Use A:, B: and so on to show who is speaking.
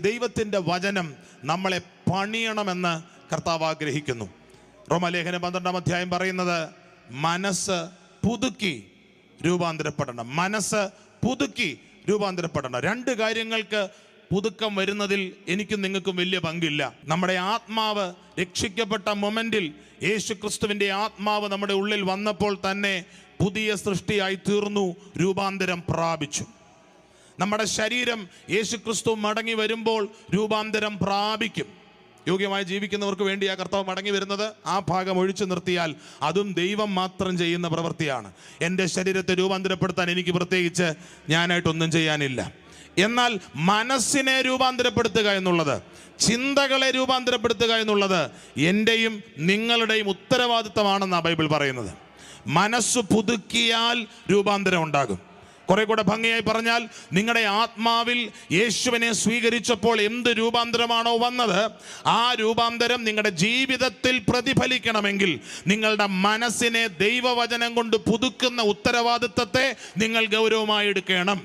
A: ദൈവത്തിൻ്റെ വചനം നമ്മളെ പണിയണമെന്ന് കർത്താവ് ആഗ്രഹിക്കുന്നു. റോമാലേഖനം 12-ാം അധ്യായം പറയുന്നത് മനസ്സ് പുതുക്കി രൂപാന്തരപ്പെടണം. മനസ്സ് പുതുക്കി രൂപാന്തരപ്പെടണം. രണ്ട് കാര്യങ്ങൾക്ക് പുതുക്കം വരുന്നതിൽ എനിക്കും നിങ്ങൾക്കും വലിയ പങ്കില്ല. നമ്മുടെ ആത്മാവ് രക്ഷിക്കപ്പെട്ട മൊമെന്റിൽ യേശു ക്രിസ്തുവിൻ്റെ ആത്മാവ് നമ്മുടെ ഉള്ളിൽ വന്നപ്പോൾ തന്നെ പുതിയ സൃഷ്ടിയായി തീർന്നു, രൂപാന്തരം പ്രാപിച്ചു. നമ്മുടെ ശരീരം യേശു ക്രിസ്തു മടങ്ങി വരുമ്പോൾ രൂപാന്തരം പ്രാപിക്കും. യോഗ്യമായി ജീവിക്കുന്നവർക്ക് വേണ്ടി ആ കർത്താവ് മടങ്ങി വരുന്നത്. ആ ഭാഗം ഒഴിച്ചു നിർത്തിയാൽ അതും ദൈവം മാത്രം ചെയ്യുന്ന പ്രവൃത്തിയാണ്. എൻ്റെ ശരീരത്തെ രൂപാന്തരപ്പെടുത്താൻ എനിക്ക് പ്രത്യേകിച്ച് ഞാനായിട്ടൊന്നും ചെയ്യാനില്ല. എന്നാൽ മനസ്സിനെ രൂപാന്തരപ്പെടുത്തുക എന്നുള്ളത്, ചിന്തകളെ രൂപാന്തരപ്പെടുത്തുക എന്നുള്ളത് എൻ്റെയും നിങ്ങളുടെയും ഉത്തരവാദിത്തമാണെന്നാണ് ബൈബിൾ പറയുന്നത്. മനസ്സ് പുതുക്കിയാൽ രൂപാന്തരം ഉണ്ടാകും. കുറെ കൂടെ ഭംഗിയായി പറഞ്ഞാൽ, നിങ്ങളുടെ ആത്മാവിൽ യേശുവിനെ സ്വീകരിച്ചപ്പോൾ എന്ത് രൂപാന്തരമാണോ വന്നത്, ആ രൂപാന്തരം നിങ്ങളുടെ ജീവിതത്തിൽ പ്രതിഫലിക്കണമെങ്കിൽ നിങ്ങളുടെ മനസ്സിനെ ദൈവവചനം കൊണ്ട് പുതുക്കുന്ന ഉത്തരവാദിത്തത്തെ നിങ്ങൾ ഗൗരവമായി എടുക്കണം.